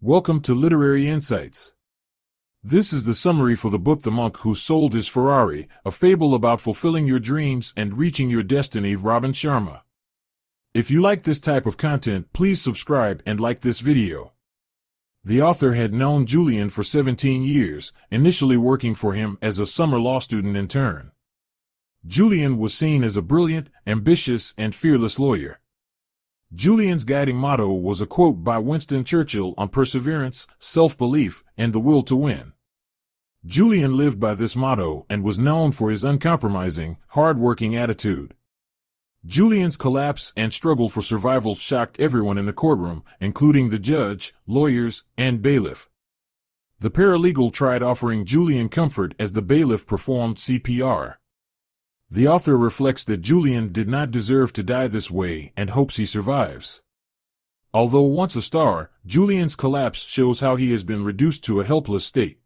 Welcome to Literary Insights. This is the summary for the book The Monk Who Sold His Ferrari, a fable about fulfilling your dreams and reaching your destiny, Robin Sharma. If you like this type of content, please subscribe and like this video. The author had known Julian for 17 years, initially working for him as a summer law student intern. Julian was seen as a brilliant, ambitious, and fearless lawyer. Julian's guiding motto was a quote by Winston Churchill on perseverance, self-belief, and the will to win. Julian lived by this motto and was known for his uncompromising, hard-working attitude. Julian's collapse and struggle for survival shocked everyone in the courtroom, including the judge, lawyers, and bailiff. The paralegal tried offering Julian comfort as the bailiff performed CPR. The author reflects that Julian did not deserve to die this way and hopes he survives. Although once a star, Julian's collapse shows how he has been reduced to a helpless state.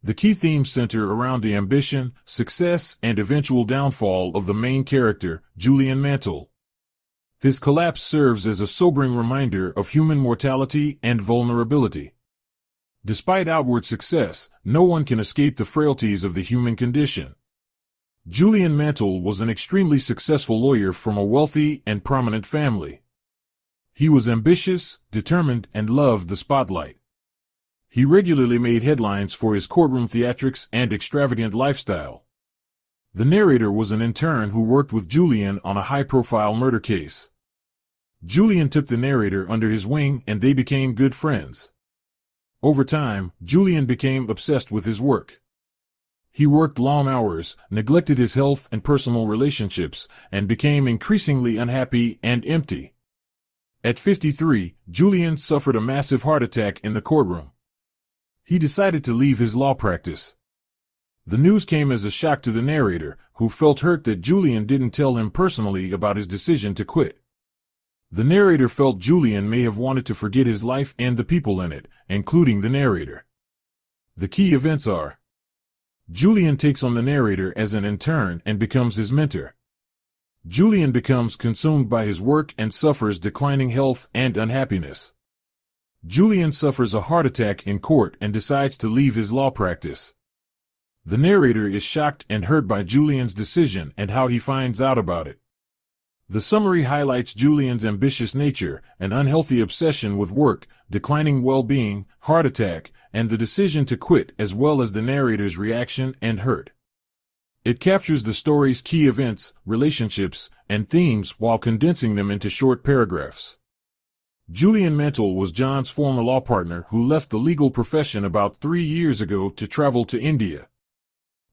The key themes center around the ambition, success, and eventual downfall of the main character, Julian Mantle. His collapse serves as a sobering reminder of human mortality and vulnerability. Despite outward success, no one can escape the frailties of the human condition. Julian Mantle was an extremely successful lawyer from a wealthy and prominent family. He was ambitious, determined, and loved the spotlight. He regularly made headlines for his courtroom theatrics and extravagant lifestyle. The narrator was an intern who worked with Julian on a high-profile murder case. Julian took the narrator under his wing and they became good friends. Over time, Julian became obsessed with his work. He worked long hours, neglected his health and personal relationships, and became increasingly unhappy and empty. At 53, Julian suffered a massive heart attack in the courtroom. He decided to leave his law practice. The news came as a shock to the narrator, who felt hurt that Julian didn't tell him personally about his decision to quit. The narrator felt Julian may have wanted to forget his life and the people in it, including the narrator. The key events are: Julian takes on the narrator as an intern and becomes his mentor. Julian becomes consumed by his work and suffers declining health and unhappiness. Julian suffers a heart attack in court and decides to leave his law practice. The narrator is shocked and hurt by Julian's decision and how he finds out about it. The summary highlights Julian's ambitious nature, an unhealthy obsession with work, declining well-being, heart attack, and the decision to quit, as well as the narrator's reaction and hurt. It captures the story's key events, relationships, and themes while condensing them into short paragraphs. Julian Mantle was John's former law partner who left the legal profession about 3 years ago to travel to India.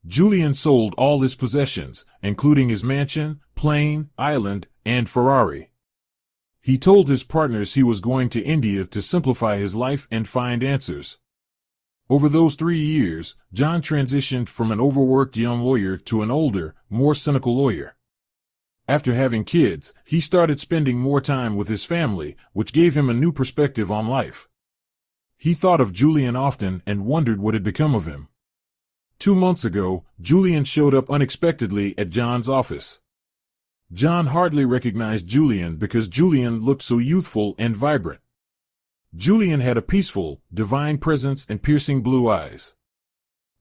Julian sold all his possessions, including his mansion, plane, island, and Ferrari. He told his partners he was going to India to simplify his life and find answers. Over those 3 years, John transitioned from an overworked young lawyer to an older, more cynical lawyer. After having kids, he started spending more time with his family, which gave him a new perspective on life. He thought of Julian often and wondered what had become of him. 2 months ago, Julian showed up unexpectedly at John's office. John hardly recognized Julian because Julian looked so youthful and vibrant. Julian had a peaceful, divine presence and piercing blue eyes.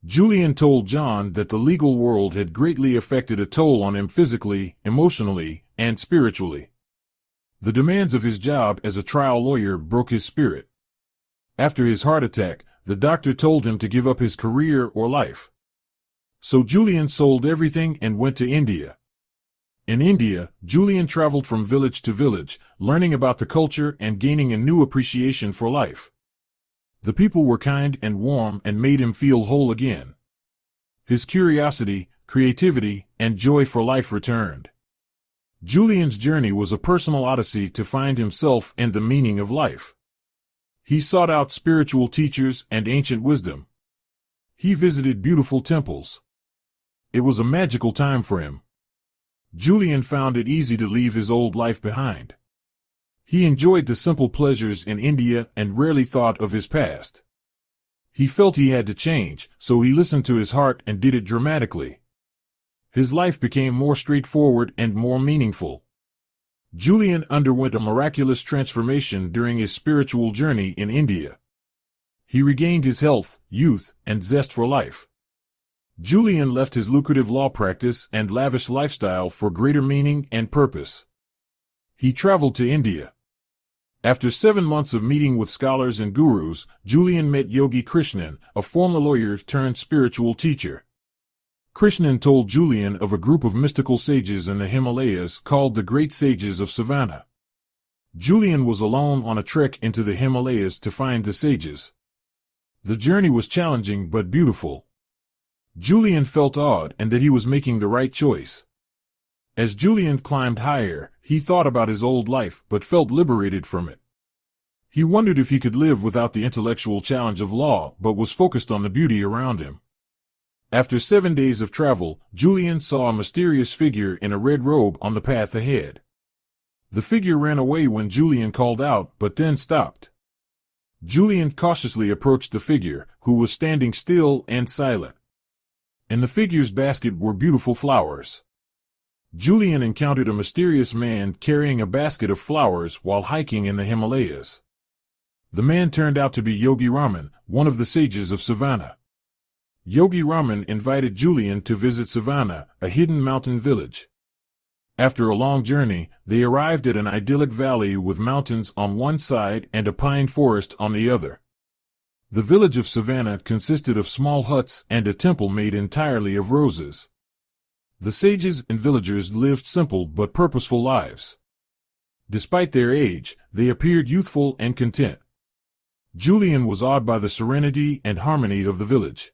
Julian told John that the legal world had greatly affected a toll on him physically, emotionally, and spiritually. The demands of his job as a trial lawyer broke his spirit. After his heart attack, the doctor told him to give up his career or life. So Julian sold everything and went to India. In India, Julian traveled from village to village, learning about the culture and gaining a new appreciation for life. The people were kind and warm and made him feel whole again. His curiosity, creativity, and joy for life returned. Julian's journey was a personal odyssey to find himself and the meaning of life. He sought out spiritual teachers and ancient wisdom. He visited beautiful temples. It was a magical time for him. Julian found it easy to leave his old life behind. He enjoyed the simple pleasures in India and rarely thought of his past. He felt he had to change, so he listened to his heart and did it dramatically. His life became more straightforward and more meaningful. Julian underwent a miraculous transformation during his spiritual journey in India. He regained his health, youth, and zest for life. Julian left his lucrative law practice and lavish lifestyle for greater meaning and purpose. He traveled to India. After 7 months of meeting with scholars and gurus, Julian met Yogi Krishnan, a former lawyer turned spiritual teacher. Krishnan told Julian of a group of mystical sages in the Himalayas called the Great Sages of Savannah. Julian was alone on a trek into the Himalayas to find the sages. The journey was challenging but beautiful. Julian felt awed and that he was making the right choice. As Julian climbed higher, he thought about his old life but felt liberated from it. He wondered if he could live without the intellectual challenge of law but was focused on the beauty around him. After 7 days of travel, Julian saw a mysterious figure in a red robe on the path ahead. The figure ran away when Julian called out but then stopped. Julian cautiously approached the figure, who was standing still and silent. In the figure's basket were beautiful flowers. Julian encountered a mysterious man carrying a basket of flowers while hiking in the Himalayas. The man turned out to be Yogi Raman, one of the sages of Savannah. Yogi Raman invited Julian to visit Savannah, a hidden mountain village. After a long journey, they arrived at an idyllic valley with mountains on one side and a pine forest on the other. The village of Savannah consisted of small huts and a temple made entirely of roses. The sages and villagers lived simple but purposeful lives. Despite their age, they appeared youthful and content. Julian was awed by the serenity and harmony of the village.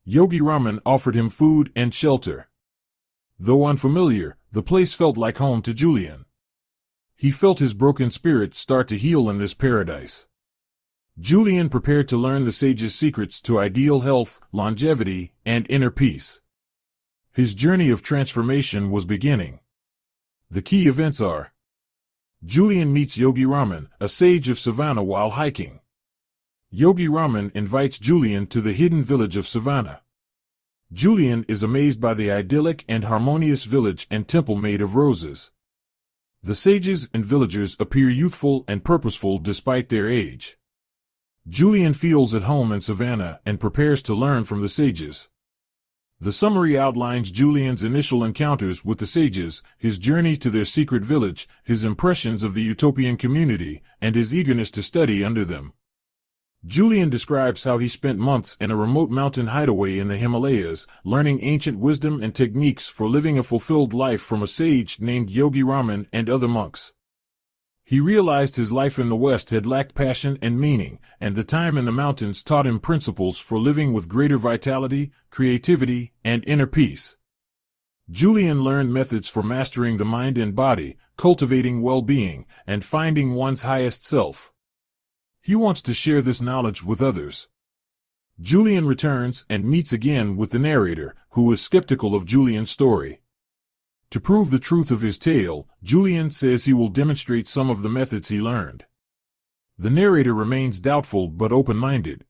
Yogi Raman offered him food and shelter. Though unfamiliar, the place felt like home to Julian. He felt his broken spirit start to heal in this paradise. Julian prepared to learn the sage's secrets to ideal health, longevity, and inner peace. His journey of transformation was beginning. The key events are: Julian meets Yogi Raman, a sage of Savannah, while hiking. Yogi Raman invites Julian to the hidden village of Savannah. Julian is amazed by the idyllic and harmonious village and temple made of roses. The sages and villagers appear youthful and purposeful despite their age. Julian feels at home in Savannah and prepares to learn from the sages. The summary outlines Julian's initial encounters with the sages, his journey to their secret village, his impressions of the utopian community, and his eagerness to study under them. Julian describes how he spent months in a remote mountain hideaway in the Himalayas, learning ancient wisdom and techniques for living a fulfilled life from a sage named Yogi Raman and other monks. He realized his life in the West had lacked passion and meaning, and the time in the mountains taught him principles for living with greater vitality, creativity, and inner peace. Julian learned methods for mastering the mind and body, cultivating well-being, and finding one's highest self. He wants to share this knowledge with others. Julian returns and meets again with the narrator, who is skeptical of Julian's story. To prove the truth of his tale, Julian says he will demonstrate some of the methods he learned. The narrator remains doubtful but open-minded.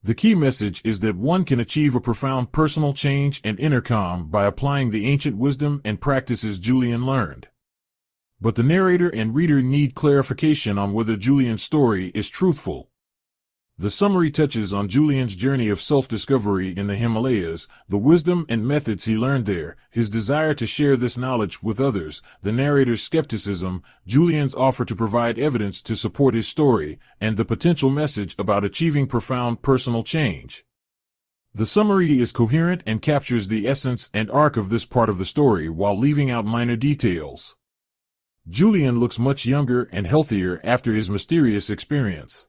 The key message is that one can achieve a profound personal change and inner calm by applying the ancient wisdom and practices Julian learned. But the narrator and reader need clarification on whether Julian's story is truthful. The summary touches on Julian's journey of self-discovery in the Himalayas, the wisdom and methods he learned there, his desire to share this knowledge with others, the narrator's skepticism, Julian's offer to provide evidence to support his story, and the potential message about achieving profound personal change. The summary is coherent and captures the essence and arc of this part of the story while leaving out minor details. Julian looks much younger and healthier after his mysterious experience.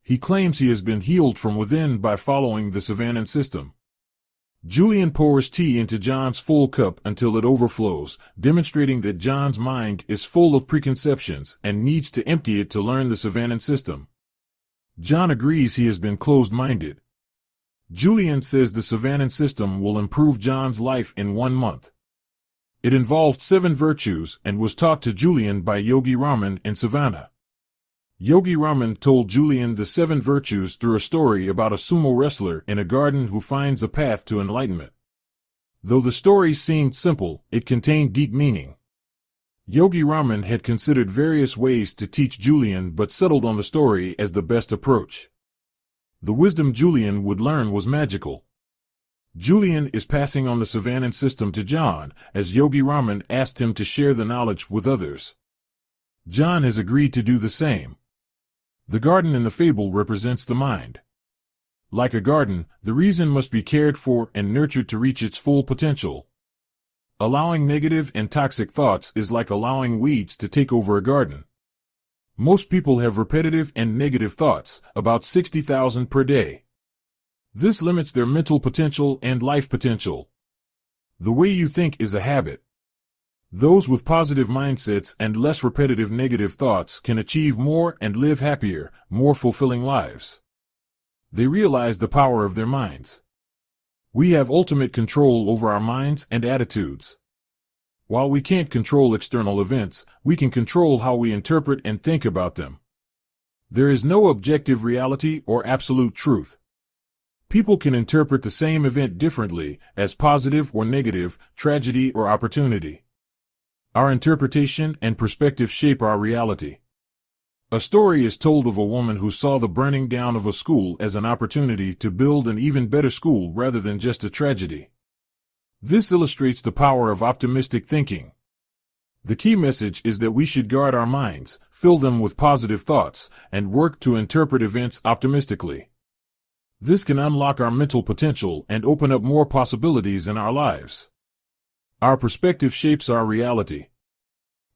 He claims he has been healed from within by following the Savannah system. Julian pours tea into John's full cup until it overflows, demonstrating that John's mind is full of preconceptions and needs to empty it to learn the Savannah system. John agrees he has been closed-minded. Julian says the Savannah system will improve John's life in 1 month. It involved 7 virtues and was taught to Julian by Yogi Raman in Savannah. Yogi Raman told Julian the 7 virtues through a story about a sumo wrestler in a garden who finds a path to enlightenment. Though the story seemed simple, it contained deep meaning. Yogi Raman had considered various ways to teach Julian but settled on the story as the best approach. The wisdom Julian would learn was magical. Julian is passing on the Savannan system to John, as Yogi Raman asked him to share the knowledge with others. John has agreed to do the same. The garden in the fable represents the mind. Like a garden, the reason must be cared for and nurtured to reach its full potential. Allowing negative and toxic thoughts is like allowing weeds to take over a garden. Most people have repetitive and negative thoughts, about 60,000 per day. This limits their mental potential and life potential. The way you think is a habit. Those with positive mindsets and less repetitive negative thoughts can achieve more and live happier, more fulfilling lives. They realize the power of their minds. We have ultimate control over our minds and attitudes. While we can't control external events, we can control how we interpret and think about them. There is no objective reality or absolute truth. People can interpret the same event differently, as positive or negative, tragedy or opportunity. Our interpretation and perspective shape our reality. A story is told of a woman who saw the burning down of a school as an opportunity to build an even better school rather than just a tragedy. This illustrates the power of optimistic thinking. The key message is that we should guard our minds, fill them with positive thoughts, and work to interpret events optimistically. This can unlock our mental potential and open up more possibilities in our lives. Our perspective shapes our reality.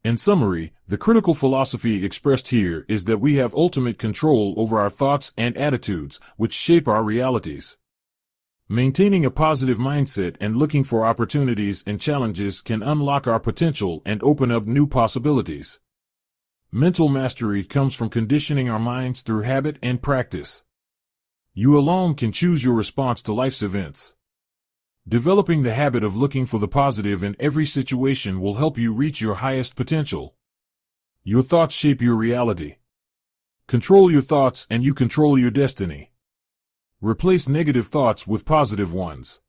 In summary, the critical philosophy expressed here is that we have ultimate control over our thoughts and attitudes, which shape our realities. Maintaining a positive mindset and looking for opportunities and challenges can unlock our potential and open up new possibilities. Mental mastery comes from conditioning our minds through habit and practice. You alone can choose your response to life's events. Developing the habit of looking for the positive in every situation will help you reach your highest potential. Your thoughts shape your reality. Control your thoughts and you control your destiny. Replace negative thoughts with positive ones.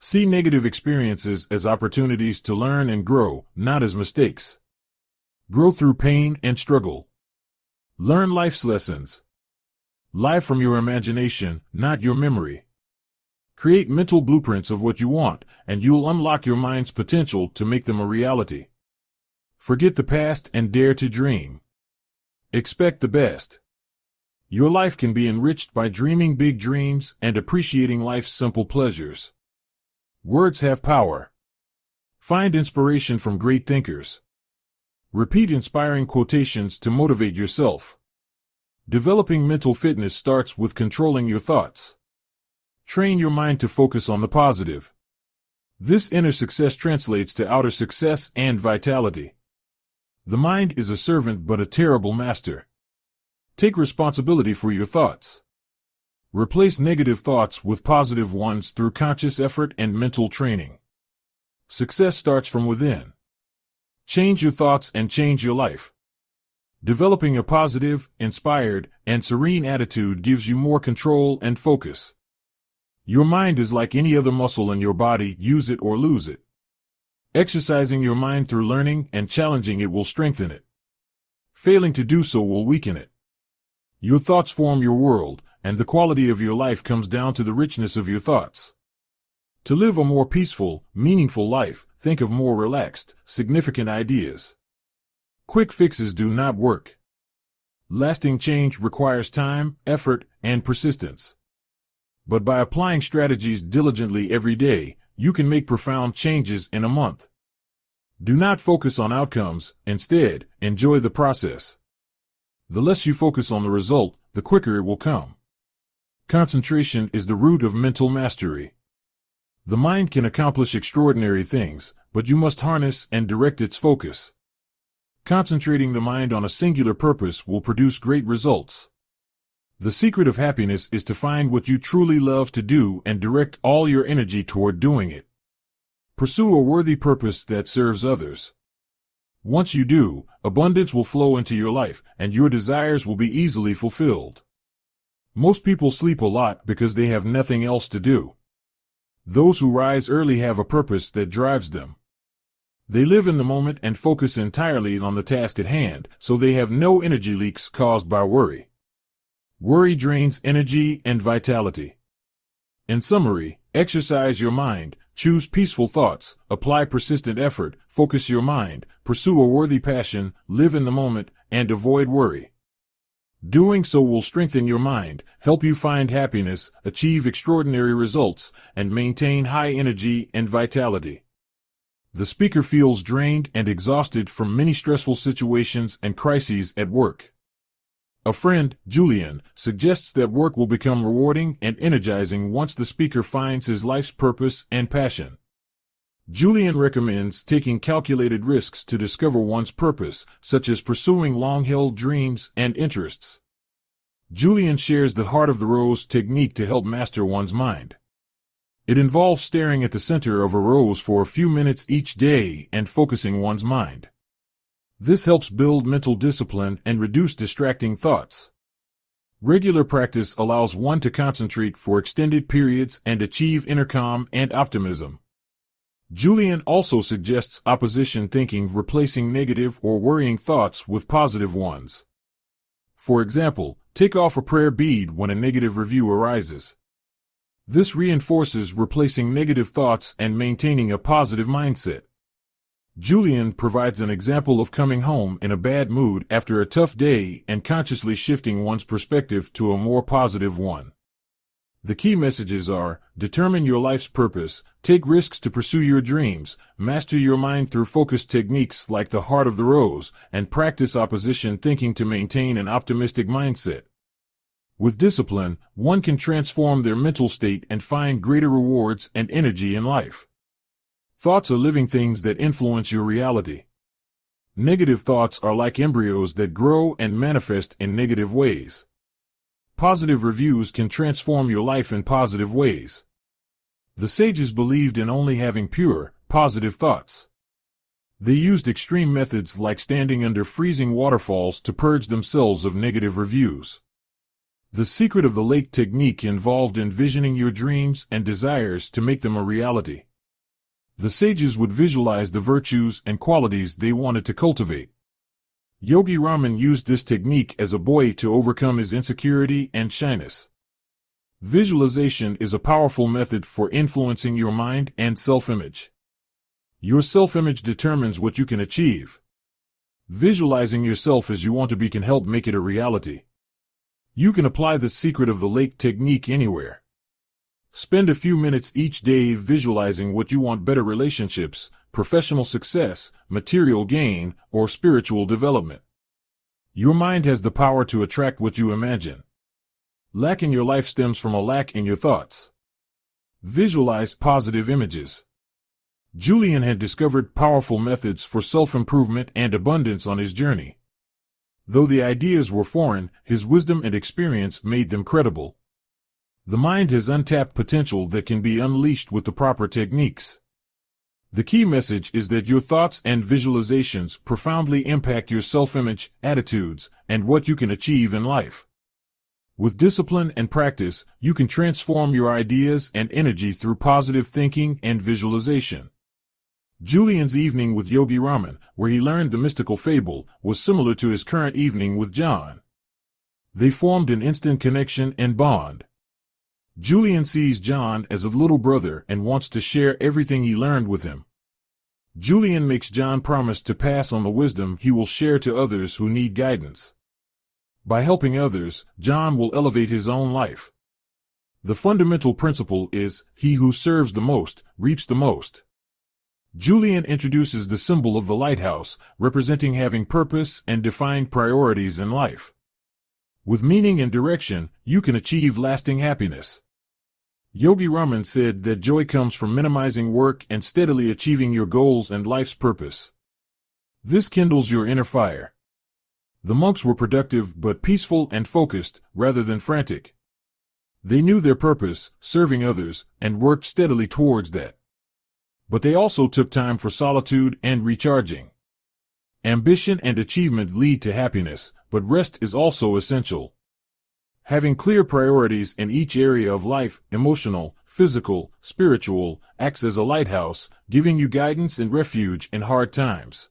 See negative experiences as opportunities to learn and grow, not as mistakes. Grow through pain and struggle. Learn life's lessons. Live from your imagination, not your memory. Create mental blueprints of what you want, and you'll unlock your mind's potential to make them a reality. Forget the past and dare to dream. Expect the best. Your life can be enriched by dreaming big dreams and appreciating life's simple pleasures. Words have power. Find inspiration from great thinkers. Repeat inspiring quotations to motivate yourself. Developing mental fitness starts with controlling your thoughts. Train your mind to focus on the positive. This inner success translates to outer success and vitality. The mind is a servant but a terrible master. Take responsibility for your thoughts. Replace negative thoughts with positive ones through conscious effort and mental training. Success starts from within. Change your thoughts and change your life. Developing a positive, inspired, and serene attitude gives you more control and focus. Your mind is like any other muscle in your body, use it or lose it. Exercising your mind through learning and challenging it will strengthen it. Failing to do so will weaken it. Your thoughts form your world, and the quality of your life comes down to the richness of your thoughts. To live a more peaceful, meaningful life, think of more relaxed, significant ideas. Quick fixes do not work. Lasting change requires time, effort, and persistence. But by applying strategies diligently every day, you can make profound changes in a month. Do not focus on outcomes, instead, enjoy the process. The less you focus on the result, the quicker it will come. Concentration is the root of mental mastery. The mind can accomplish extraordinary things, but you must harness and direct its focus. Concentrating the mind on a singular purpose will produce great results. The secret of happiness is to find what you truly love to do and direct all your energy toward doing it. Pursue a worthy purpose that serves others. Once you do, abundance will flow into your life, and your desires will be easily fulfilled. Most people sleep a lot because they have nothing else to do. Those who rise early have a purpose that drives them. They live in the moment and focus entirely on the task at hand, so they have no energy leaks caused by worry. Worry drains energy and vitality. In summary, exercise your mind, choose peaceful thoughts, apply persistent effort, focus your mind, pursue a worthy passion, live in the moment, and avoid worry. Doing so will strengthen your mind, help you find happiness, achieve extraordinary results, and maintain high energy and vitality. The speaker feels drained and exhausted from many stressful situations and crises at work. A friend, Julian, suggests that work will become rewarding and energizing once the speaker finds his life's purpose and passion. Julian recommends taking calculated risks to discover one's purpose, such as pursuing long-held dreams and interests. Julian shares the heart of the rose technique to help master one's mind. It involves staring at the center of a rose for a few minutes each day and focusing one's mind. This helps build mental discipline and reduce distracting thoughts. Regular practice allows one to concentrate for extended periods and achieve inner calm and optimism. Julian also suggests opposition thinking, replacing negative or worrying thoughts with positive ones. For example, take off a prayer bead when a negative review arises. This reinforces replacing negative thoughts and maintaining a positive mindset. Julian provides an example of coming home in a bad mood after a tough day and consciously shifting one's perspective to a more positive one. The key messages are: determine your life's purpose, take risks to pursue your dreams, master your mind through focused techniques like the heart of the rose, and practice opposition thinking to maintain an optimistic mindset. With discipline, one can transform their mental state and find greater rewards and energy in life. Thoughts are living things that influence your reality. Negative thoughts are like embryos that grow and manifest in negative ways. Positive reviews can transform your life in positive ways. The sages believed in only having pure, positive thoughts. They used extreme methods like standing under freezing waterfalls to purge themselves of negative reviews. The secret of the lake technique involved envisioning your dreams and desires to make them a reality. The sages would visualize the virtues and qualities they wanted to cultivate. Yogi Raman used this technique as a boy to overcome his insecurity and shyness. Visualization is a powerful method for influencing your mind and self-image. Your self-image determines what you can achieve. Visualizing yourself as you want to be can help make it a reality. You can apply the secret of the lake technique anywhere. Spend a few minutes each day visualizing what you want: better relationships, professional success, material gain, or spiritual development. Your mind has the power to attract what you imagine. Lack in your life stems from a lack in your thoughts. Visualize positive images. Julian had discovered powerful methods for self-improvement and abundance on his journey. Though the ideas were foreign, his wisdom and experience made them credible. The mind has untapped potential that can be unleashed with the proper techniques. The key message is that your thoughts and visualizations profoundly impact your self-image, attitudes, and what you can achieve in life. With discipline and practice, you can transform your ideas and energy through positive thinking and visualization. Julian's evening with Yogi Raman, where he learned the mystical fable, was similar to his current evening with John. They formed an instant connection and bond. Julian sees John as a little brother and wants to share everything he learned with him. Julian makes John promise to pass on the wisdom he will share to others who need guidance. By helping others, John will elevate his own life. The fundamental principle is, he who serves the most, reaps the most. Julian introduces the symbol of the lighthouse, representing having purpose and defined priorities in life. With meaning and direction, you can achieve lasting happiness. Yogi Raman said that joy comes from minimizing work and steadily achieving your goals and life's purpose. This kindles your inner fire. The monks were productive but peaceful and focused, rather than frantic. They knew their purpose, serving others, and worked steadily towards that. But they also took time for solitude and recharging. Ambition and achievement lead to happiness, but rest is also essential. Having clear priorities in each area of life, emotional, physical, spiritual, acts as a lighthouse, giving you guidance and refuge in hard times.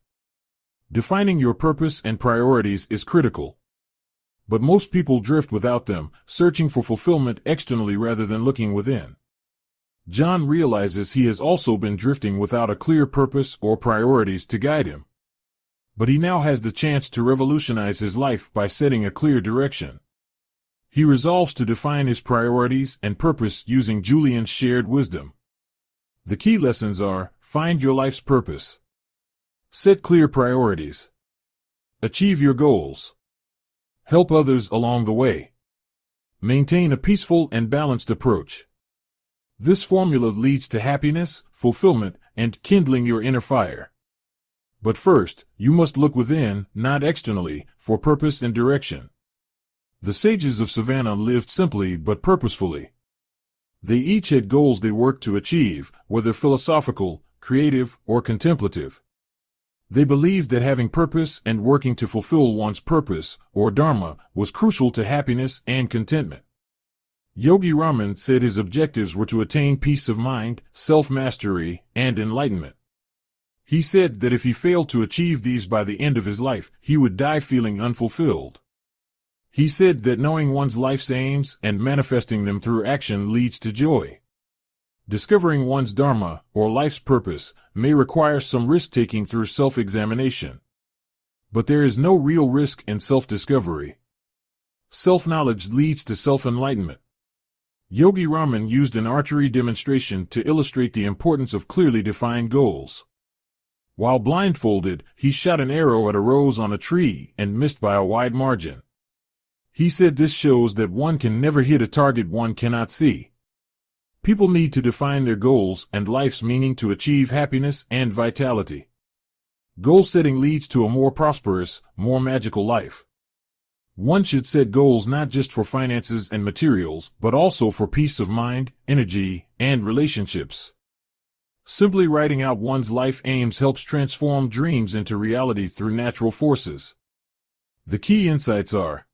Defining your purpose and priorities is critical. But most people drift without them, searching for fulfillment externally rather than looking within. John realizes he has also been drifting without a clear purpose or priorities to guide him. But he now has the chance to revolutionize his life by setting a clear direction. He resolves to define his priorities and purpose using Julian's shared wisdom. The key lessons are: find your life's purpose. Set clear priorities. Achieve your goals. Help others along the way. Maintain a peaceful and balanced approach. This formula leads to happiness, fulfillment, and kindling your inner fire. But first, you must look within, not externally, for purpose and direction. The sages of Savannah lived simply but purposefully. They each had goals they worked to achieve, whether philosophical, creative, or contemplative. They believed that having purpose and working to fulfill one's purpose, or dharma, was crucial to happiness and contentment. Yogi Raman said his objectives were to attain peace of mind, self-mastery, and enlightenment. He said that if he failed to achieve these by the end of his life, he would die feeling unfulfilled. He said that knowing one's life's aims and manifesting them through action leads to joy. Discovering one's dharma, or life's purpose, may require some risk-taking through self-examination. But there is no real risk in self-discovery. Self-knowledge leads to self-enlightenment. Yogi Raman used an archery demonstration to illustrate the importance of clearly defined goals. While blindfolded, he shot an arrow at a rose on a tree and missed by a wide margin. He said this shows that one can never hit a target one cannot see. People need to define their goals and life's meaning to achieve happiness and vitality. Goal setting leads to a more prosperous, more magical life. One should set goals not just for finances and materials, but also for peace of mind, energy, and relationships. Simply writing out one's life aims helps transform dreams into reality through natural forces. The key insights are: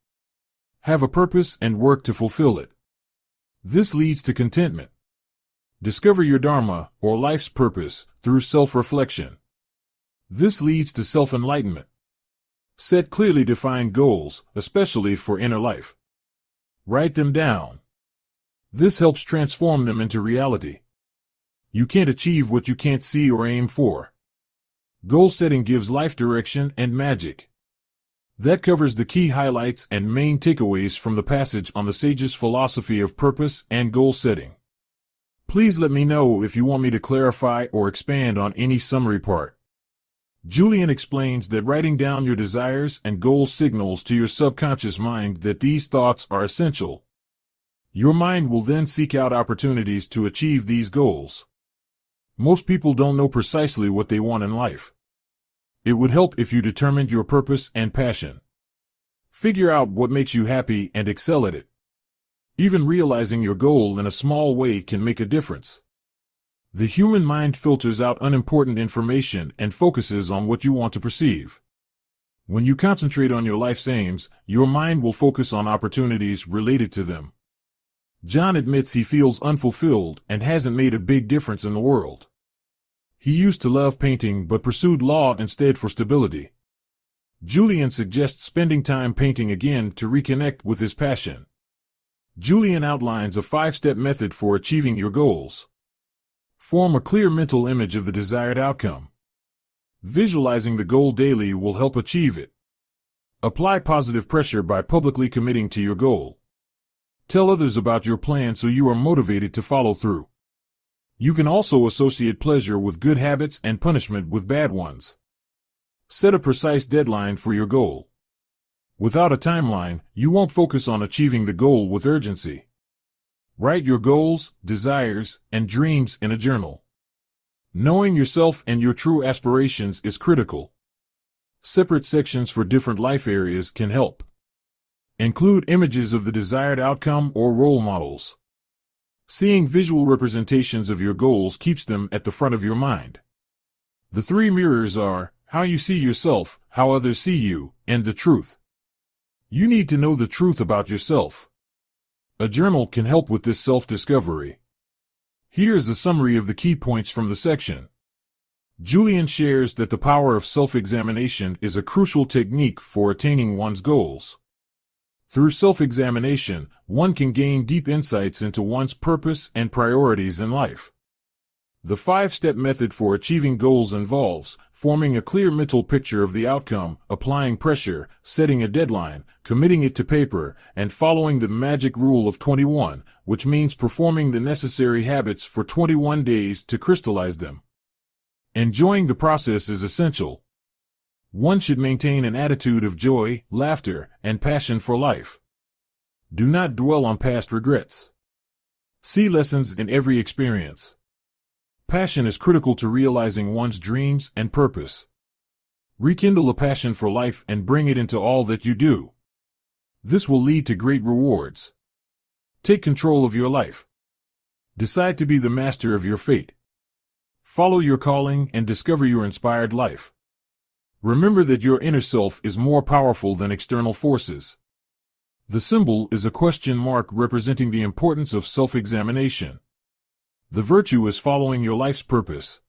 have a purpose and work to fulfill it. This leads to contentment. Discover your dharma, or life's purpose, through self-reflection. This leads to self-enlightenment. Set clearly defined goals, especially for inner life. Write them down. This helps transform them into reality. You can't achieve what you can't see or aim for. Goal setting gives life direction and magic. That covers the key highlights and main takeaways from the passage on the sage's philosophy of purpose and goal setting. Please let me know if you want me to clarify or expand on any summary part. Julian explains that writing down your desires and goals signals to your subconscious mind that these thoughts are essential. Your mind will then seek out opportunities to achieve these goals. Most people don't know precisely what they want in life. It would help if you determined your purpose and passion. Figure out what makes you happy and excel at it. Even realizing your goal in a small way can make a difference. The human mind filters out unimportant information and focuses on what you want to perceive. When you concentrate on your life's aims, your mind will focus on opportunities related to them. John admits he feels unfulfilled and hasn't made a big difference in the world. He used to love painting but pursued law instead for stability. Julian suggests spending time painting again to reconnect with his passion. Julian outlines a 5-step method for achieving your goals. Form a clear mental image of the desired outcome. Visualizing the goal daily will help achieve it. Apply positive pressure by publicly committing to your goal. Tell others about your plan so you are motivated to follow through. You can also associate pleasure with good habits and punishment with bad ones. Set a precise deadline for your goal. Without a timeline, you won't focus on achieving the goal with urgency. Write your goals, desires, and dreams in a journal. Knowing yourself and your true aspirations is critical. Separate sections for different life areas can help. Include images of the desired outcome or role models. Seeing visual representations of your goals keeps them at the front of your mind. The 3 mirrors are how you see yourself, how others see you, and the truth. You need to know the truth about yourself. A journal can help with this self-discovery. Here is a summary of the key points from the section. Julian shares that the power of self-examination is a crucial technique for attaining one's goals. Through self-examination, one can gain deep insights into one's purpose and priorities in life. The 5-step method for achieving goals involves forming a clear mental picture of the outcome, applying pressure, setting a deadline, committing it to paper, and following the magic rule of 21, which means performing the necessary habits for 21 days to crystallize them. Enjoying the process is essential. One should maintain an attitude of joy, laughter, and passion for life. Do not dwell on past regrets. See lessons in every experience. Passion is critical to realizing one's dreams and purpose. Rekindle a passion for life and bring it into all that you do. This will lead to great rewards. Take control of your life. Decide to be the master of your fate. Follow your calling and discover your inspired life. Remember that your inner self is more powerful than external forces. The symbol is a question mark representing the importance of self-examination. The virtue is following your life's purpose.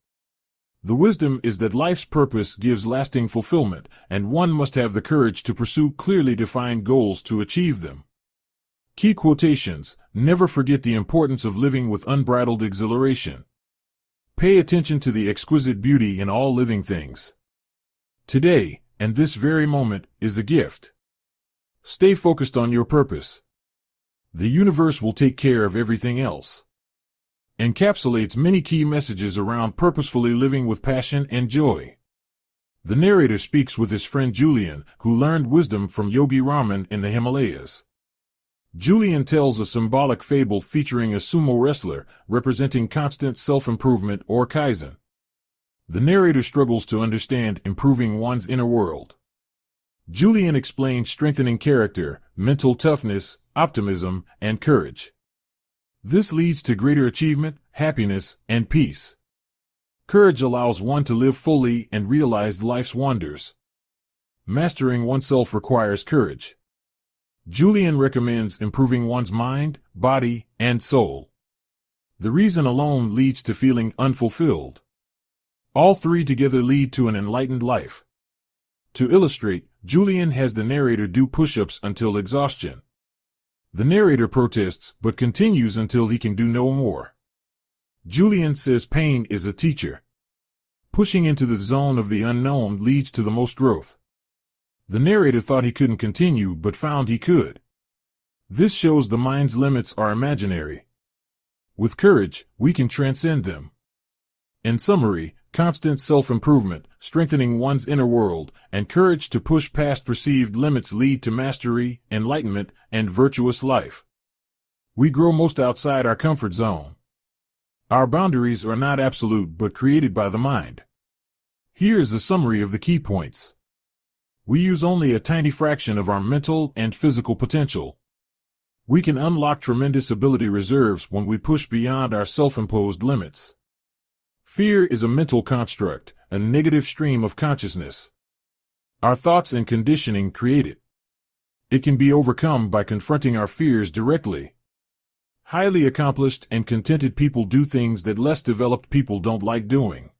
The wisdom is that life's purpose gives lasting fulfillment, and one must have the courage to pursue clearly defined goals to achieve them. Key quotations: never forget the importance of living with unbridled exhilaration. Pay attention to the exquisite beauty in all living things. Today, and this very moment, is a gift. Stay focused on your purpose. The universe will take care of everything else. Encapsulates many key messages around purposefully living with passion and joy. The narrator speaks with his friend Julian, who learned wisdom from Yogi Raman in the Himalayas. Julian tells a symbolic fable featuring a sumo wrestler, representing constant self-improvement or kaizen. The narrator struggles to understand improving one's inner world. Julian explains strengthening character, mental toughness, optimism, and courage. This leads to greater achievement, happiness, and peace. Courage allows one to live fully and realize life's wonders. Mastering oneself requires courage. Julian recommends improving one's mind, body, and soul. The reason alone leads to feeling unfulfilled. All three together lead to an enlightened life. To illustrate, Julian has the narrator do push-ups until exhaustion. The narrator protests but continues until he can do no more. Julian says pain is a teacher. Pushing into the zone of the unknown leads to the most growth. The narrator thought he couldn't continue but found he could. This shows the mind's limits are imaginary. With courage, we can transcend them. In summary, constant self-improvement, strengthening one's inner world, and courage to push past perceived limits lead to mastery, enlightenment, and virtuous life. We grow most outside our comfort zone. Our boundaries are not absolute but created by the mind. Here is a summary of the key points. We use only a tiny fraction of our mental and physical potential. We can unlock tremendous ability reserves when we push beyond our self-imposed limits. Fear is a mental construct, a negative stream of consciousness. Our thoughts and conditioning create it. It can be overcome by confronting our fears directly. Highly accomplished and contented people do things that less developed people don't like doing.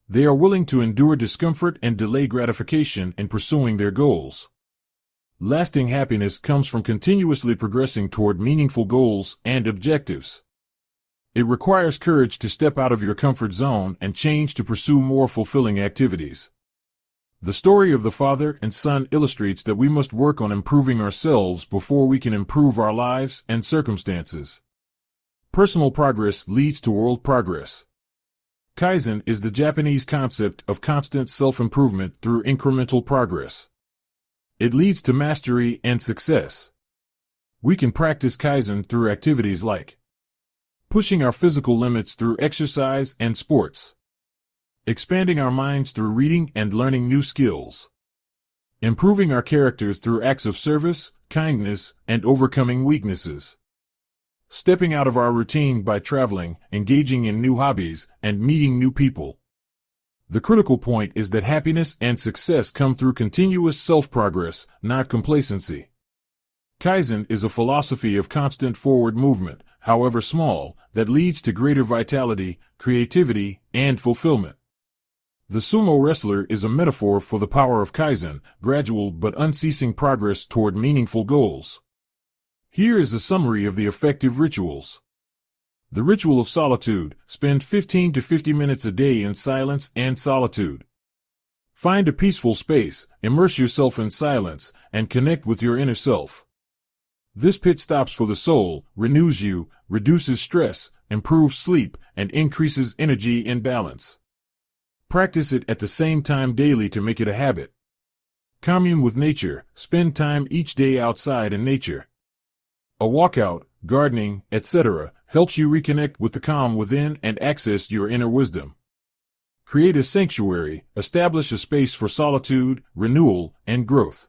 They are willing to endure discomfort and delay gratification in pursuing their goals. Lasting happiness comes from continuously progressing toward meaningful goals and objectives. It requires courage to step out of your comfort zone and change to pursue more fulfilling activities. The story of the father and son illustrates that we must work on improving ourselves before we can improve our lives and circumstances. Personal progress leads to world progress. Kaizen is the Japanese concept of constant self-improvement through incremental progress. It leads to mastery and success. We can practice Kaizen through activities like pushing our physical limits through exercise and sports, expanding our minds through reading and learning new skills, improving our characters through acts of service, kindness, and overcoming weaknesses, stepping out of our routine by traveling, engaging in new hobbies, and meeting new people. The critical point is that happiness and success come through continuous self-progress, not complacency. Kaizen is a philosophy of constant forward movement, however small, that leads to greater vitality, creativity, and fulfillment. The sumo wrestler is a metaphor for the power of kaizen, gradual but unceasing progress toward meaningful goals. Here is a summary of the effective rituals. The ritual of solitude: spend 15 to 50 minutes a day in silence and solitude. Find a peaceful space, immerse yourself in silence, and connect with your inner self. This pit stops for the soul, renews you, reduces stress, improves sleep, and increases energy and balance. Practice it at the same time daily to make it a habit. Commune with nature: spend time each day outside in nature. A walkout, gardening, etc., helps you reconnect with the calm within and access your inner wisdom. Create a sanctuary, establish a space for solitude, renewal, and growth.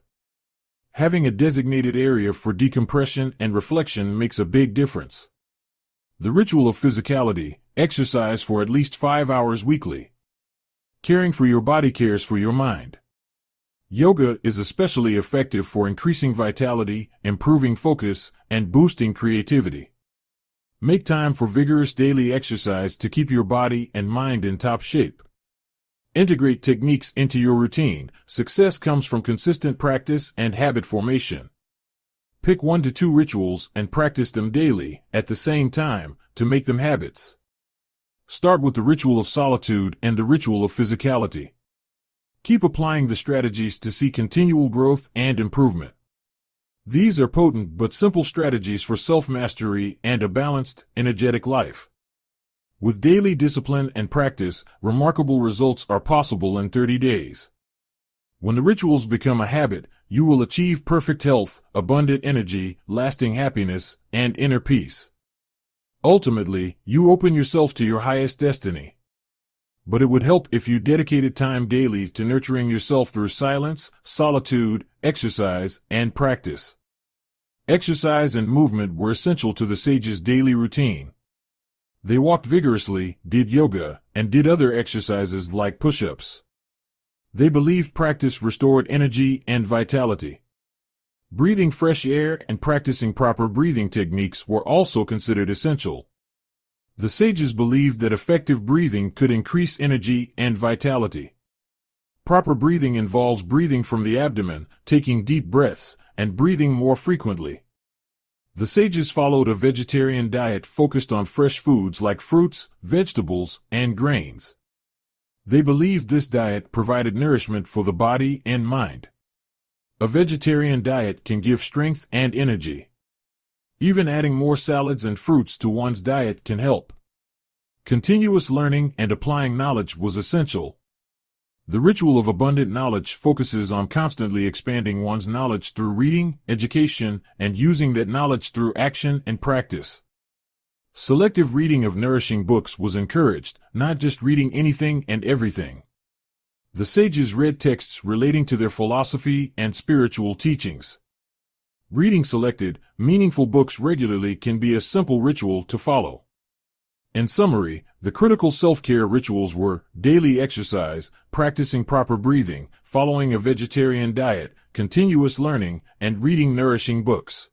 Having a designated area for decompression and reflection makes a big difference. The ritual of physicality: exercise for at least 5 hours weekly. Caring for your body cares for your mind. Yoga is especially effective for increasing vitality, improving focus, and boosting creativity. Make time for vigorous daily exercise to keep your body and mind in top shape. Integrate techniques into your routine. Success comes from consistent practice and habit formation. Pick 1 to 2 rituals and practice them daily, at the same time, to make them habits. Start with the ritual of solitude and the ritual of physicality. Keep applying the strategies to see continual growth and improvement. These are potent but simple strategies for self-mastery and a balanced, energetic life. With daily discipline and practice, remarkable results are possible in 30 days. When the rituals become a habit, you will achieve perfect health, abundant energy, lasting happiness, and inner peace. Ultimately, you open yourself to your highest destiny. But it would help if you dedicated time daily to nurturing yourself through silence, solitude, exercise, and practice. Exercise and movement were essential to the sages' daily routine. They walked vigorously, did yoga, and did other exercises like push-ups. They believed practice restored energy and vitality. Breathing fresh air and practicing proper breathing techniques were also considered essential. The sages believed that effective breathing could increase energy and vitality. Proper breathing involves breathing from the abdomen, taking deep breaths, and breathing more frequently. The sages followed a vegetarian diet focused on fresh foods like fruits, vegetables, and grains. They believed this diet provided nourishment for the body and mind. A vegetarian diet can give strength and energy. Even adding more salads and fruits to one's diet can help. Continuous learning and applying knowledge was essential. The ritual of abundant knowledge focuses on constantly expanding one's knowledge through reading, education, and using that knowledge through action and practice. Selective reading of nourishing books was encouraged, not just reading anything and everything. The sages read texts relating to their philosophy and spiritual teachings. Reading selected, meaningful books regularly can be a simple ritual to follow. In summary, the critical self-care rituals were daily exercise, practicing proper breathing, following a vegetarian diet, continuous learning, and reading nourishing books.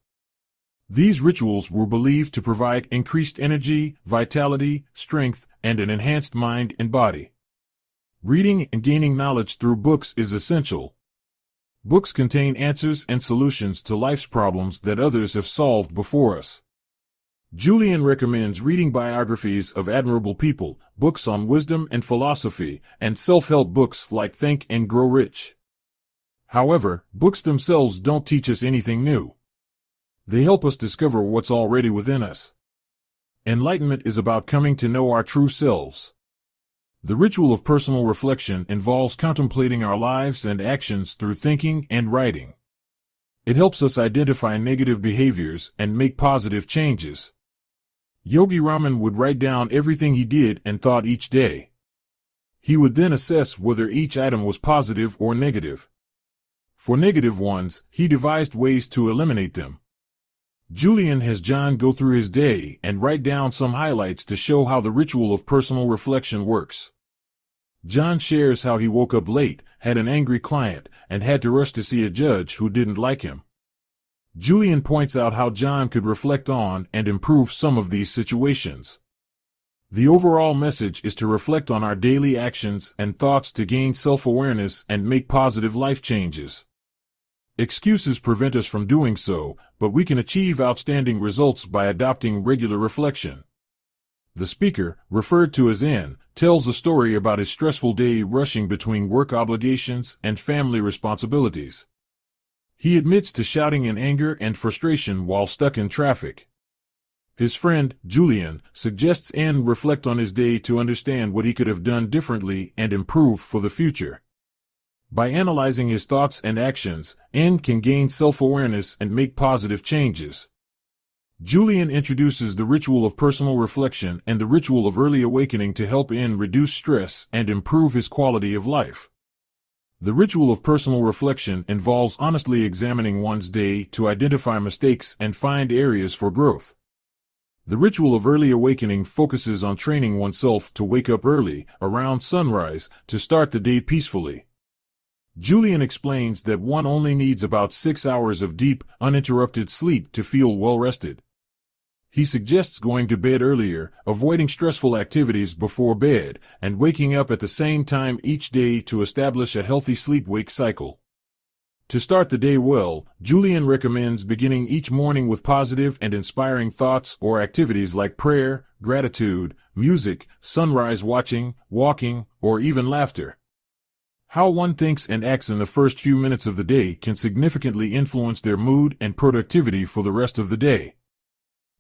These rituals were believed to provide increased energy, vitality, strength, and an enhanced mind and body. Reading and gaining knowledge through books is essential. Books contain answers and solutions to life's problems that others have solved before us. Julian recommends reading biographies of admirable people, books on wisdom and philosophy, and self-help books like Think and Grow Rich. However, books themselves don't teach us anything new. They help us discover what's already within us. Enlightenment is about coming to know our true selves. The ritual of personal reflection involves contemplating our lives and actions through thinking and writing. It helps us identify negative behaviors and make positive changes. Yogi Raman would write down everything he did and thought each day. He would then assess whether each item was positive or negative. For negative ones, he devised ways to eliminate them. Julian has John go through his day and write down some highlights to show how the ritual of personal reflection works. John shares how he woke up late, had an angry client, and had to rush to see a judge who didn't like him. Julian points out how John could reflect on and improve some of these situations. The overall message is to reflect on our daily actions and thoughts to gain self-awareness and make positive life changes. Excuses prevent us from doing so, but we can achieve outstanding results by adopting regular reflection. The speaker, referred to as N, tells a story about his stressful day rushing between work obligations and family responsibilities. He admits to shouting in anger and frustration while stuck in traffic. His friend, Julian, suggests N reflect on his day to understand what he could have done differently and improve for the future. By analyzing his thoughts and actions, N can gain self-awareness and make positive changes. Julian introduces the ritual of personal reflection and the ritual of early awakening to help N reduce stress and improve his quality of life. The ritual of personal reflection involves honestly examining one's day to identify mistakes and find areas for growth. The ritual of early awakening focuses on training oneself to wake up early, around sunrise, to start the day peacefully. Julian explains that one only needs about 6 hours of deep, uninterrupted sleep to feel well-rested. He suggests going to bed earlier, avoiding stressful activities before bed, and waking up at the same time each day to establish a healthy sleep-wake cycle. To start the day well, Julian recommends beginning each morning with positive and inspiring thoughts or activities like prayer, gratitude, music, sunrise watching, walking, or even laughter. How one thinks and acts in the first few minutes of the day can significantly influence their mood and productivity for the rest of the day.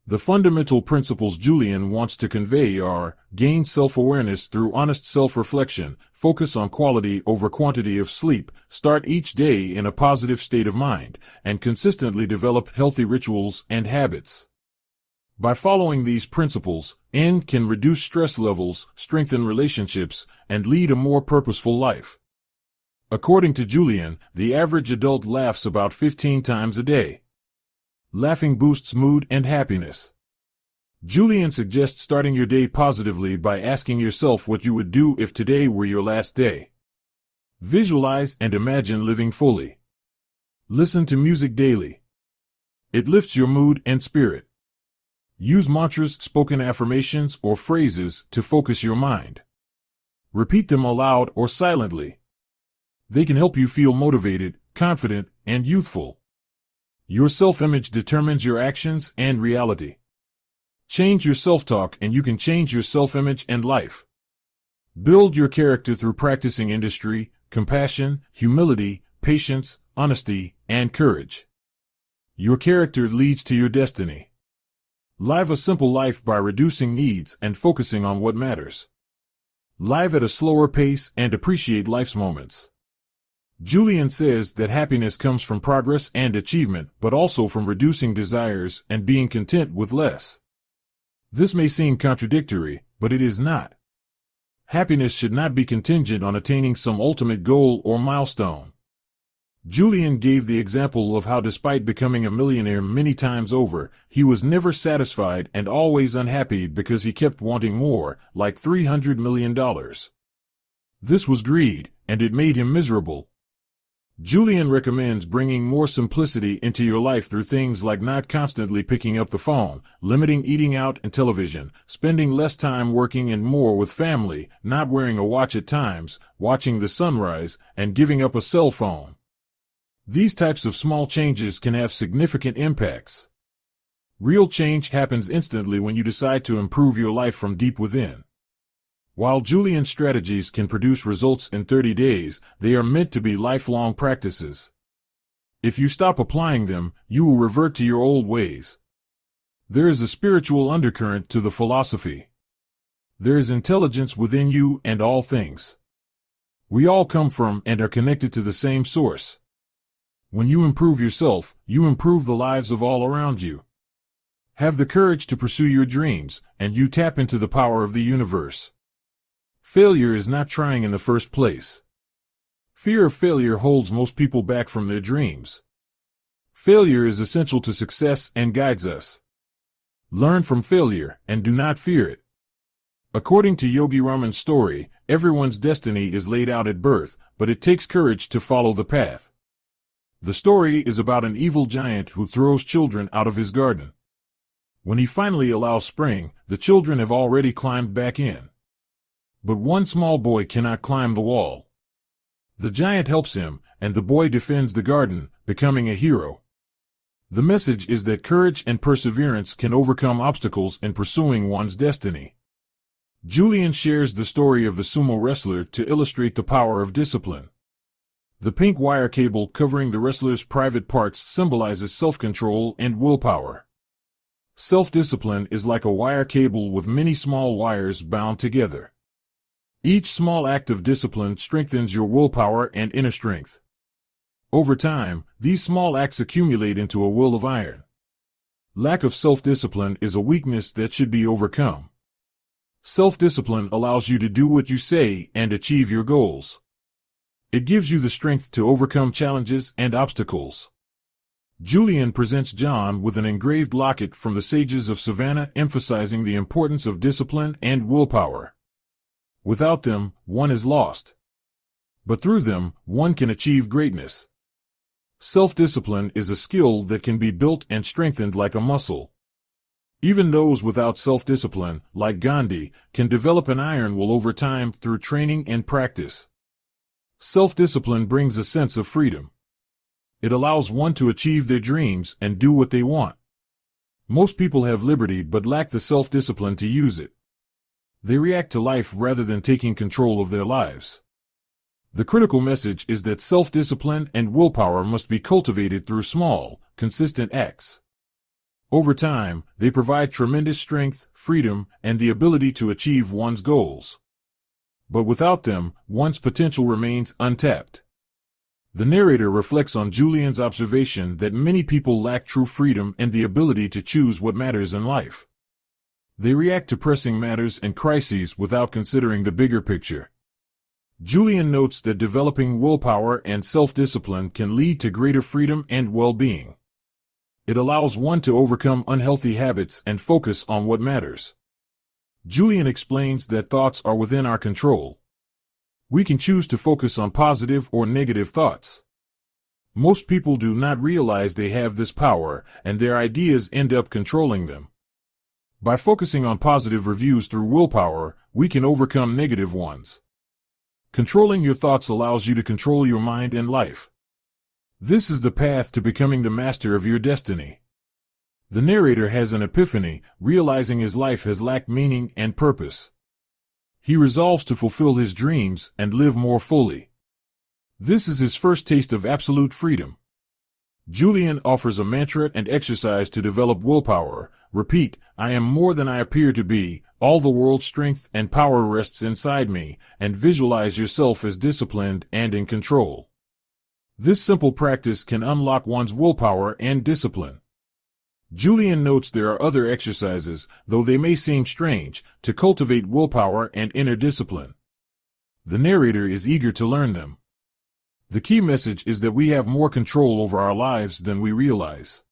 The fundamental principles Julian wants to convey are: gain self-awareness through honest self-reflection, focus on quality over quantity of sleep, start each day in a positive state of mind, and consistently develop healthy rituals and habits. By following these principles, N can reduce stress levels, strengthen relationships, and lead a more purposeful life. According to Julian, the average adult laughs about 15 times a day. Laughing boosts mood and happiness. Julian suggests starting your day positively by asking yourself what you would do if today were your last day. Visualize and imagine living fully. Listen to music daily. It lifts your mood and spirit. Use mantras, spoken affirmations, or phrases to focus your mind. Repeat them aloud or silently. They can help you feel motivated, confident, and youthful. Your self-image determines your actions and reality. Change your self-talk and you can change your self-image and life. Build your character through practicing industry, compassion, humility, patience, honesty, and courage. Your character leads to your destiny. Live a simple life by reducing needs and focusing on what matters. Live at a slower pace and appreciate life's moments. Julian says that happiness comes from progress and achievement, but also from reducing desires and being content with less. This may seem contradictory, but it is not. Happiness should not be contingent on attaining some ultimate goal or milestone. Julian gave the example of how despite becoming a millionaire many times over, he was never satisfied and always unhappy because he kept wanting more, like $300 million. This was greed, and it made him miserable. Julian recommends bringing more simplicity into your life through things like not constantly picking up the phone, limiting eating out and television, spending less time working and more with family, not wearing a watch at times, watching the sunrise, and giving up a cell phone. These types of small changes can have significant impacts. Real change happens instantly when you decide to improve your life from deep within. While Julian's strategies can produce results in 30 days, they are meant to be lifelong practices. If you stop applying them, you will revert to your old ways. There is a spiritual undercurrent to the philosophy. There is intelligence within you and all things. We all come from and are connected to the same source. When you improve yourself, you improve the lives of all around you. Have the courage to pursue your dreams, and you tap into the power of the universe. Failure is not trying in the first place. Fear of failure holds most people back from their dreams. Failure is essential to success and guides us. Learn from failure and do not fear it. According to Yogi Raman's story, everyone's destiny is laid out at birth, but it takes courage to follow the path. The story is about an evil giant who throws children out of his garden. When he finally allows spring, the children have already climbed back in. But one small boy cannot climb the wall. The giant helps him, and the boy defends the garden, becoming a hero. The message is that courage and perseverance can overcome obstacles in pursuing one's destiny. Julian shares the story of the sumo wrestler to illustrate the power of discipline. The pink wire cable covering the wrestler's private parts symbolizes self-control and willpower. Self-discipline is like a wire cable with many small wires bound together. Each small act of discipline strengthens your willpower and inner strength. Over time, these small acts accumulate into a will of iron. Lack of self-discipline is a weakness that should be overcome. Self-discipline allows you to do what you say and achieve your goals. It gives you the strength to overcome challenges and obstacles. Julian presents John with an engraved locket from the sages of Savannah emphasizing the importance of discipline and willpower. Without them, one is lost. But through them, one can achieve greatness. Self-discipline is a skill that can be built and strengthened like a muscle. Even those without self-discipline, like Gandhi, can develop an iron will over time through training and practice. Self-discipline brings a sense of freedom. It allows one to achieve their dreams and do what they want. Most people have liberty but lack the self-discipline to use it. They react to life rather than taking control of their lives. The critical message is that self-discipline and willpower must be cultivated through small, consistent acts. Over time, they provide tremendous strength, freedom, and the ability to achieve one's goals. But without them, one's potential remains untapped. The narrator reflects on Julian's observation that many people lack true freedom and the ability to choose what matters in life. They react to pressing matters and crises without considering the bigger picture. Julian notes that developing willpower and self-discipline can lead to greater freedom and well-being. It allows one to overcome unhealthy habits and focus on what matters. Julian explains that thoughts are within our control. We can choose to focus on positive or negative thoughts. Most people do not realize they have this power, and their ideas end up controlling them. By focusing on positive reviews through willpower, we can overcome negative ones. Controlling your thoughts allows you to control your mind and life. This is the path to becoming the master of your destiny. The narrator has an epiphany, realizing his life has lacked meaning and purpose. He resolves to fulfill his dreams and live more fully. This is his first taste of absolute freedom. Julian offers a mantra and exercise to develop willpower. Repeat, I am more than I appear to be, all the world's strength and power rests inside me, and visualize yourself as disciplined and in control. This simple practice can unlock one's willpower and discipline. Julian notes there are other exercises, though they may seem strange, to cultivate willpower and inner discipline. The narrator is eager to learn them. The key message is that we have more control over our lives than we realize.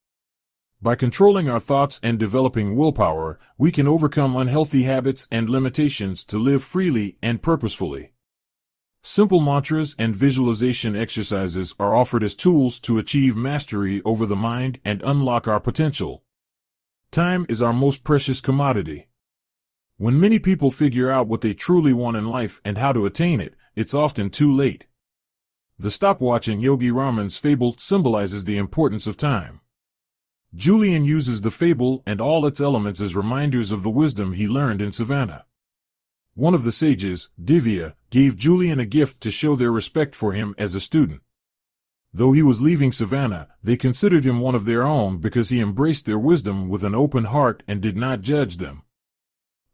By controlling our thoughts and developing willpower, we can overcome unhealthy habits and limitations to live freely and purposefully. Simple mantras and visualization exercises are offered as tools to achieve mastery over the mind and unlock our potential. Time is our most precious commodity. When many people figure out what they truly want in life and how to attain it, it's often too late. The stopwatch in Yogi Raman's fable symbolizes the importance of time. Julian uses the fable and all its elements as reminders of the wisdom he learned in Savannah. One of the sages, Divya, gave Julian a gift to show their respect for him as a student. Though he was leaving Savannah, they considered him one of their own because he embraced their wisdom with an open heart and did not judge them.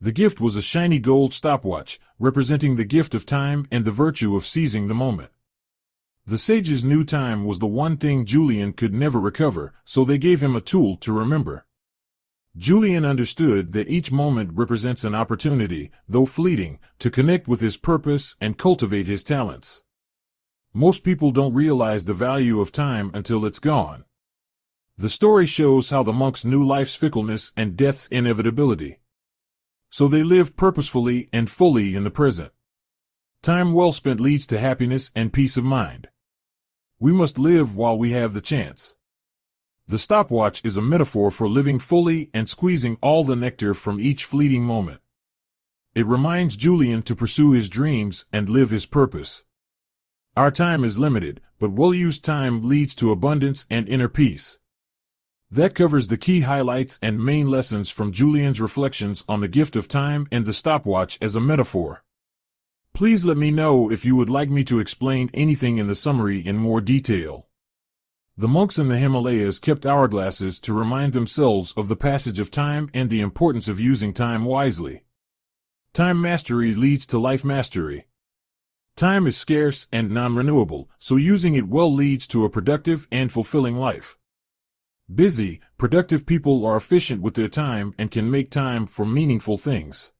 The gift was a shiny gold stopwatch, representing the gift of time and the virtue of seizing the moment. The sages knew time was the one thing Julian could never recover, so they gave him a tool to remember. Julian understood that each moment represents an opportunity, though fleeting, to connect with his purpose and cultivate his talents. Most people don't realize the value of time until it's gone. The story shows how the monks knew life's fickleness and death's inevitability. So they lived purposefully and fully in the present. Time well spent leads to happiness and peace of mind. We must live while we have the chance. The stopwatch is a metaphor for living fully and squeezing all the nectar from each fleeting moment. It reminds Julian to pursue his dreams and live his purpose. Our time is limited, but well-used time leads to abundance and inner peace. That covers the key highlights and main lessons from Julian's reflections on the gift of time and the stopwatch as a metaphor. Please let me know if you would like me to explain anything in the summary in more detail. The monks in the Himalayas kept hourglasses to remind themselves of the passage of time and the importance of using time wisely. Time mastery leads to life mastery. Time is scarce and non-renewable, so using it well leads to a productive and fulfilling life. Busy, productive people are efficient with their time and can make time for meaningful things.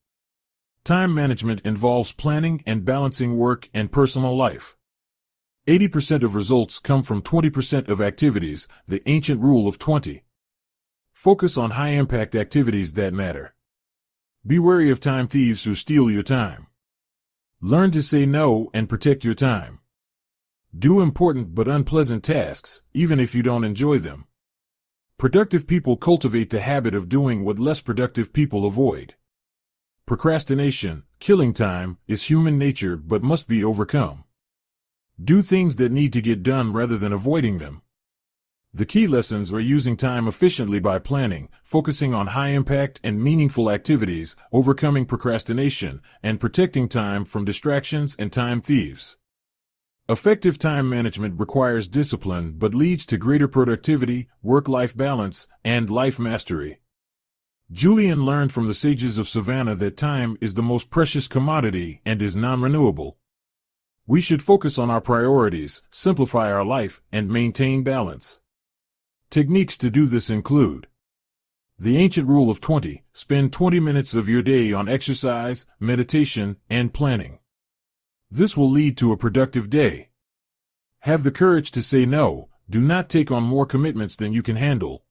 Time management involves planning and balancing work and personal life. 80% of results come from 20% of activities, the ancient rule of 20. Focus on high-impact activities that matter. Be wary of time thieves who steal your time. Learn to say no and protect your time. Do important but unpleasant tasks, even if you don't enjoy them. Productive people cultivate the habit of doing what less productive people avoid. Procrastination, killing time, is human nature but must be overcome. Do things that need to get done rather than avoiding them. The key lessons are using time efficiently by planning, focusing on high-impact and meaningful activities, overcoming procrastination, and protecting time from distractions and time thieves. Effective time management requires discipline but leads to greater productivity, work-life balance, and life mastery. Julian learned from the sages of Savannah that time is the most precious commodity and is non-renewable. We should focus on our priorities, simplify our life, and maintain balance. Techniques to do this include the ancient rule of 20, spend 20 minutes of your day on exercise, meditation, and planning. This will lead to a productive day. Have the courage to say no, do not take on more commitments than you can handle.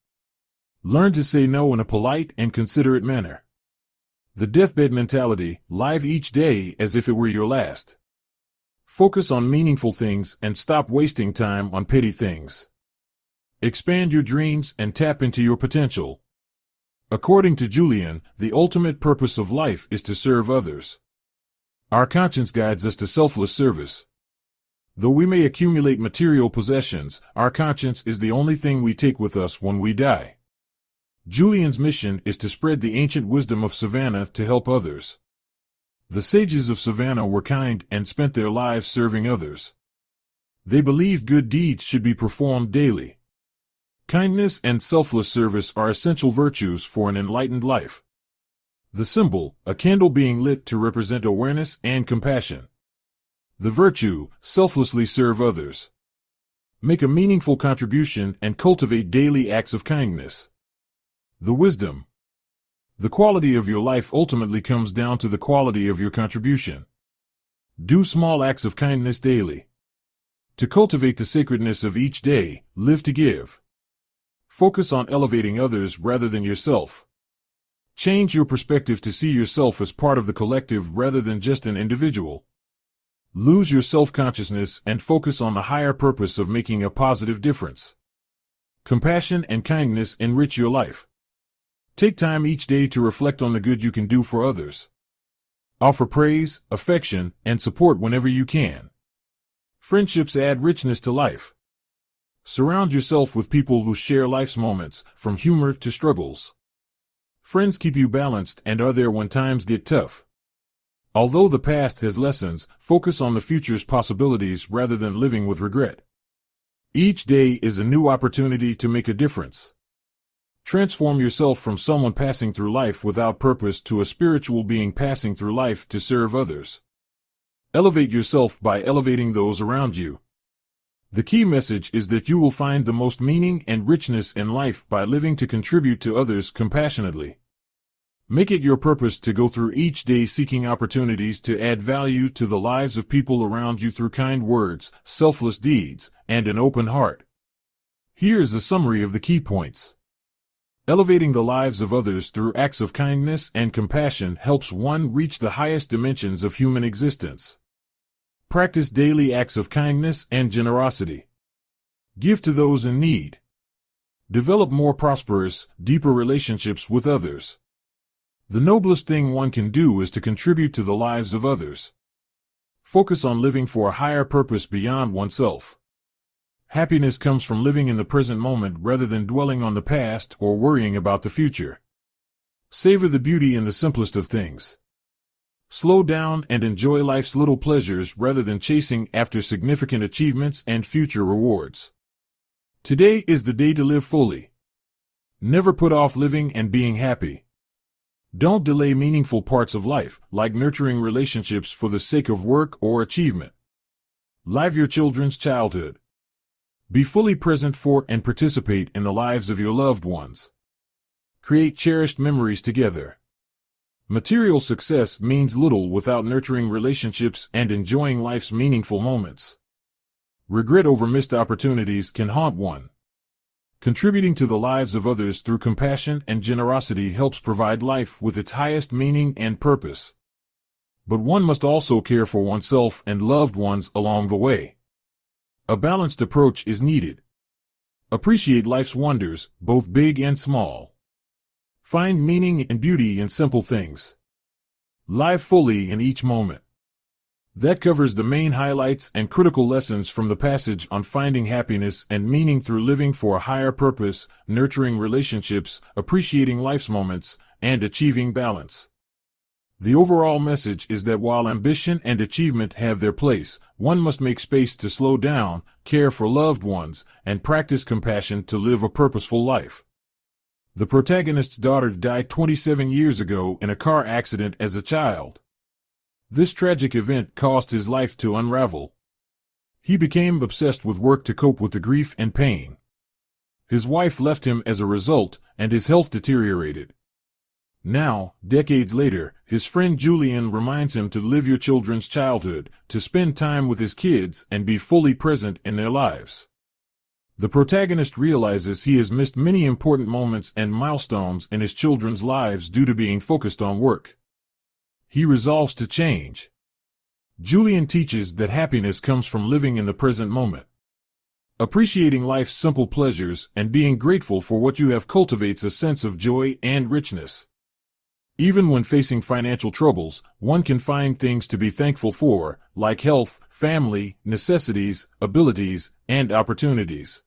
Learn to say no in a polite and considerate manner. The deathbed mentality, live each day as if it were your last. Focus on meaningful things and stop wasting time on petty things. Expand your dreams and tap into your potential. According to Julian, the ultimate purpose of life is to serve others. Our conscience guides us to selfless service. Though we may accumulate material possessions, our conscience is the only thing we take with us when we die. Julian's mission is to spread the ancient wisdom of Savannah to help others. The sages of Savannah were kind and spent their lives serving others. They believed good deeds should be performed daily. Kindness and selfless service are essential virtues for an enlightened life. The symbol, a candle being lit to represent awareness and compassion. The virtue, selflessly serve others. Make a meaningful contribution and cultivate daily acts of kindness. The wisdom. The quality of your life ultimately comes down to the quality of your contribution. Do small acts of kindness daily. To cultivate the sacredness of each day, live to give. Focus on elevating others rather than yourself. Change your perspective to see yourself as part of the collective rather than just an individual. Lose your self-consciousness and focus on the higher purpose of making a positive difference. Compassion and kindness enrich your life. Take time each day to reflect on the good you can do for others. Offer praise, affection, and support whenever you can. Friendships add richness to life. Surround yourself with people who share life's moments, from humor to struggles. Friends keep you balanced and are there when times get tough. Although the past has lessons, focus on the future's possibilities rather than living with regret. Each day is a new opportunity to make a difference. Transform yourself from someone passing through life without purpose to a spiritual being passing through life to serve others. Elevate yourself by elevating those around you. The key message is that you will find the most meaning and richness in life by living to contribute to others compassionately. Make it your purpose to go through each day seeking opportunities to add value to the lives of people around you through kind words, selfless deeds, and an open heart. Here's a summary of the key points. Elevating the lives of others through acts of kindness and compassion helps one reach the highest dimensions of human existence. Practice daily acts of kindness and generosity. Give to those in need. Develop more prosperous, deeper relationships with others. The noblest thing one can do is to contribute to the lives of others. Focus on living for a higher purpose beyond oneself. Happiness comes from living in the present moment rather than dwelling on the past or worrying about the future. Savor the beauty in the simplest of things. Slow down and enjoy life's little pleasures rather than chasing after significant achievements and future rewards. Today is the day to live fully. Never put off living and being happy. Don't delay meaningful parts of life, like nurturing relationships for the sake of work or achievement. Live your children's childhood. Be fully present for and participate in the lives of your loved ones. Create cherished memories together. Material success means little without nurturing relationships and enjoying life's meaningful moments. Regret over missed opportunities can haunt one. Contributing to the lives of others through compassion and generosity helps provide life with its highest meaning and purpose. But one must also care for oneself and loved ones along the way. A balanced approach is needed. Appreciate life's wonders, both big and small. Find meaning and beauty in simple things. Live fully in each moment. That covers the main highlights and critical lessons from the passage on finding happiness and meaning through living for a higher purpose, nurturing relationships, appreciating life's moments, and achieving balance. The overall message is that while ambition and achievement have their place, one must make space to slow down, care for loved ones, and practice compassion to live a purposeful life. The protagonist's daughter died 27 years ago in a car accident as a child. This tragic event caused his life to unravel. He became obsessed with work to cope with the grief and pain. His wife left him as a result, and his health deteriorated. Now, decades later, his friend Julian reminds him to live your children's childhood, to spend time with his kids and be fully present in their lives. The protagonist realizes he has missed many important moments and milestones in his children's lives due to being focused on work. He resolves to change. Julian teaches that happiness comes from living in the present moment. Appreciating life's simple pleasures and being grateful for what you have cultivates a sense of joy and richness. Even when facing financial troubles, one can find things to be thankful for, like health, family, necessities, abilities, and opportunities.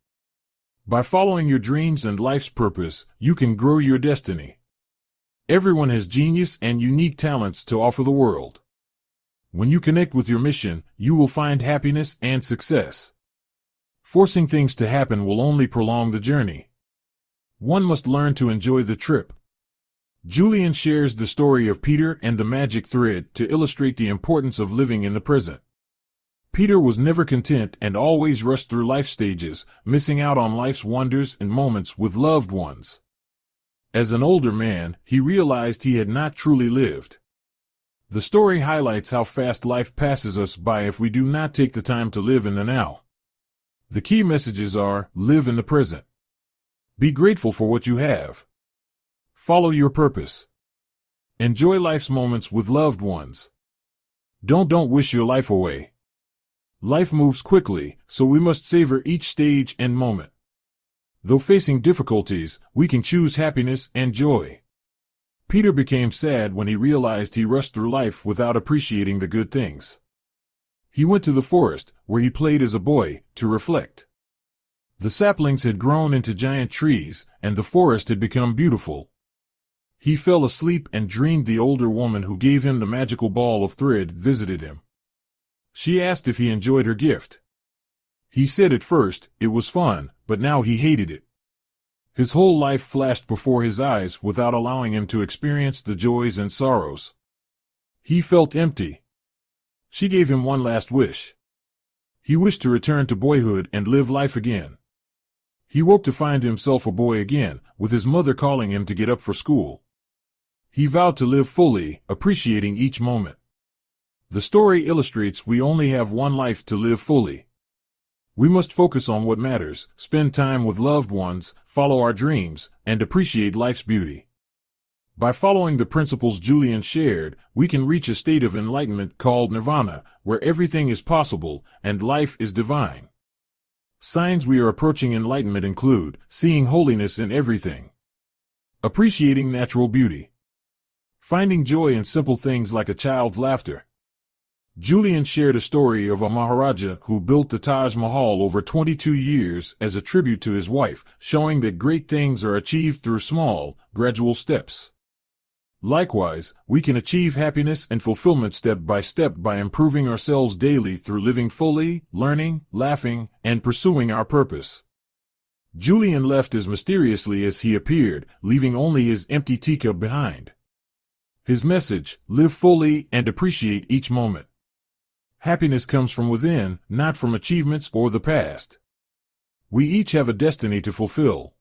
By following your dreams and life's purpose, you can grow your destiny. Everyone has genius and unique talents to offer the world. When you connect with your mission, you will find happiness and success. Forcing things to happen will only prolong the journey. One must learn to enjoy the trip. Julian shares the story of Peter and the magic thread to illustrate the importance of living in the present. Peter was never content and always rushed through life stages, missing out on life's wonders and moments with loved ones. As an older man, he realized he had not truly lived. The story highlights how fast life passes us by if we do not take the time to live in the now. The key messages are: live in the present. Be grateful for what you have. Follow your purpose. Enjoy life's moments with loved ones. Don't wish your life away. Life moves quickly, so we must savor each stage and moment. Though facing difficulties, we can choose happiness and joy. Peter became sad when he realized he rushed through life without appreciating the good things. He went to the forest, where he played as a boy, to reflect. The saplings had grown into giant trees, and the forest had become beautiful. He fell asleep and dreamed the older woman who gave him the magical ball of thread visited him. She asked if he enjoyed her gift. He said at first it was fun, but now he hated it. His whole life flashed before his eyes without allowing him to experience the joys and sorrows. He felt empty. She gave him one last wish. He wished to return to boyhood and live life again. He woke to find himself a boy again, with his mother calling him to get up for school. He vowed to live fully, appreciating each moment. The story illustrates we only have one life to live fully. We must focus on what matters, spend time with loved ones, follow our dreams, and appreciate life's beauty. By following the principles Julian shared, we can reach a state of enlightenment called nirvana, where everything is possible and life is divine. Signs we are approaching enlightenment include seeing holiness in everything, appreciating natural beauty, finding joy in simple things like a child's laughter. Julian shared a story of a Maharaja who built the Taj Mahal over 22 years as a tribute to his wife, showing that great things are achieved through small, gradual steps. Likewise, we can achieve happiness and fulfillment step by improving ourselves daily through living fully, learning, laughing, and pursuing our purpose. Julian left as mysteriously as he appeared, leaving only his empty teacup behind. His message: live fully and appreciate each moment. Happiness comes from within, not from achievements or the past. We each have a destiny to fulfill.